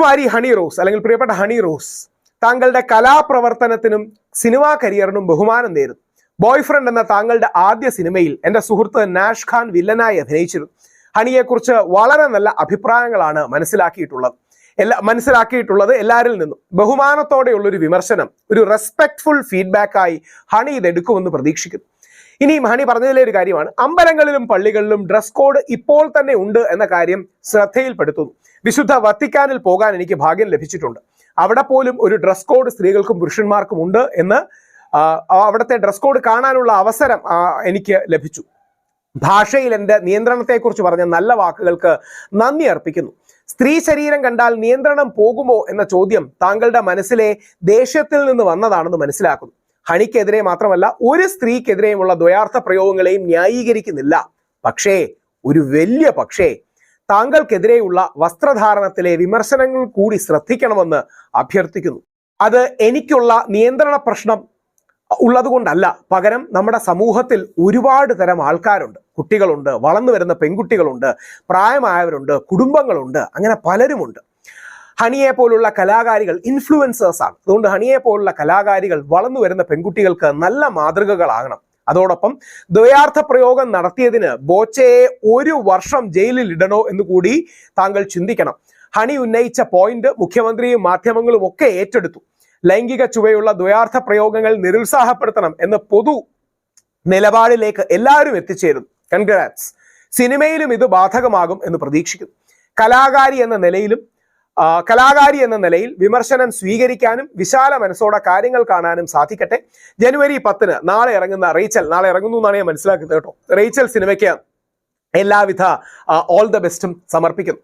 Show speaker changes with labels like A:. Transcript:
A: കുമാരി ഹണി റോസ് അല്ലെങ്കിൽ പ്രിയപ്പെട്ട ഹണി റോസ്, താങ്കളുടെ കലാപ്രവർത്തനത്തിനും സിനിമാ കരിയറിനും ബഹുമാനം നേരുന്നു. ബോയ് ഫ്രണ്ട് എന്ന താങ്കളുടെ ആദ്യ സിനിമയിൽ എൻ്റെ സുഹൃത്ത് നാഷ് ഖാൻ വില്ലനായി അഭിനയിച്ചിരുന്നു. ഹണിയെക്കുറിച്ച് വളരെ നല്ല അഭിപ്രായങ്ങളാണ് മനസ്സിലാക്കിയിട്ടുള്ളത് എല്ലാവരിൽ നിന്നും. ബഹുമാനത്തോടെയുള്ളൊരു വിമർശനം, ഒരു റെസ്പെക്ട്ഫുൾ ഫീഡ്ബാക്കായി ഹണി ഇതെടുക്കുമെന്ന് പ്രതീക്ഷിക്കുന്നു. ഇനിയും ഹണി പറഞ്ഞതിലെ ഒരു കാര്യമാണ്, അമ്പലങ്ങളിലും പള്ളികളിലും ഡ്രസ് കോഡ് ഇപ്പോൾ തന്നെ ഉണ്ട് എന്ന കാര്യം ശ്രദ്ധയിൽപ്പെടുത്തുന്നു. വിശുദ്ധ വത്തിക്കാനിൽ പോകാൻ എനിക്ക് ഭാഗ്യം ലഭിച്ചിട്ടുണ്ട്. അവിടെ പോലും ഒരു ഡ്രസ് കോഡ് സ്ത്രീകൾക്കും പുരുഷന്മാർക്കും ഉണ്ട് എന്ന് അവിടുത്തെ ഡ്രസ് കോഡ് കാണാനുള്ള അവസരം എനിക്ക് ലഭിച്ചു. ഭാഷയിൽ എൻ്റെ നിയന്ത്രണത്തെക്കുറിച്ച് പറഞ്ഞ നല്ല വാക്കുകൾക്ക് നന്ദി അർപ്പിക്കുന്നു. സ്ത്രീ ശരീരം കണ്ടാൽ നിയന്ത്രണം പോകുമോ എന്ന ചോദ്യം താങ്കളുടെ മനസ്സിലെ ദേഷ്യത്തിൽ നിന്ന് വന്നതാണെന്ന് മനസ്സിലാക്കുന്നു. ഹണിക്കെതിരെ മാത്രമല്ല ഒരു സ്ത്രീക്കെതിരെയുമുള്ള ദ്വയാർത്ഥ പ്രയോഗങ്ങളെയും ന്യായീകരിക്കുന്നില്ല. പക്ഷേ ഒരു വലിയ പക്ഷേ താങ്കൾക്കെതിരെയുള്ള വസ്ത്രധാരണത്തിലെ വിമർശനങ്ങൾ കൂടി ശ്രദ്ധിക്കണമെന്ന് അഭ്യർത്ഥിക്കുന്നു. അത് എനിക്കുള്ള നിയന്ത്രണ പ്രശ്നം ഉള്ളതുകൊണ്ടല്ല, പകരം നമ്മുടെ സമൂഹത്തിൽ ഒരുപാട് തരം ആൾക്കാരുണ്ട്. കുട്ടികളുണ്ട്, വളർന്നു വരുന്ന പെൺകുട്ടികളുണ്ട്, പ്രായമായവരുണ്ട്, കുടുംബങ്ങളുണ്ട്, അങ്ങനെ പലരുമുണ്ട്. ഹണിയെ പോലുള്ള കലാകാരികൾ ഇൻഫ്ലുവൻസേഴ്സ് ആണ്. അതുകൊണ്ട് ഹണിയെ പോലുള്ള കലാകാരികൾ വളർന്നു വരുന്ന പെൺകുട്ടികൾക്ക് നല്ല മാതൃകകളാകണം. അതോടൊപ്പം ദ്വയാർത്ഥ പ്രയോഗം നടത്തിയതിന് ബോച്ചയെ 1 വർഷം ജയിലിൽ ഇടണോ എന്ന് കൂടി താങ്കൾ ചിന്തിക്കണം. ഹണി ഉന്നയിച്ച പോയിന്റ് മുഖ്യമന്ത്രിയും മാധ്യമങ്ങളും ഒക്കെ ഏറ്റെടുത്തു. ലൈംഗിക ചുവയുള്ള ദ്വയാർത്ഥ പ്രയോഗങ്ങൾ നിരുത്സാഹപ്പെടുത്തണം എന്ന പൊതു നിലപാടിലേക്ക് എല്ലാവരും എത്തിച്ചേരുന്നു. കൺഗ്രാറ്റ്സ്. സിനിമയിലും ഇത് ബാധകമാകും എന്ന് പ്രതീക്ഷിക്കുന്നു. കലാകാരി എന്ന നിലയിൽ വിമർശനം സ്വീകരിക്കാനും വിശാല മനസ്സോടെ കാര്യങ്ങൾ കാണാനും സാധിക്കട്ടെ. ജനുവരി 10 നാളെ ഇറങ്ങുന്നു എന്നാണ് ഞാൻ മനസ്സിലാക്കുന്നത് കേട്ടോ. റേച്ചൽ സിനിമയ്ക്ക് എല്ലാവിധ ഓൾ ദ ബെസ്റ്റും സമർപ്പിക്കുന്നു.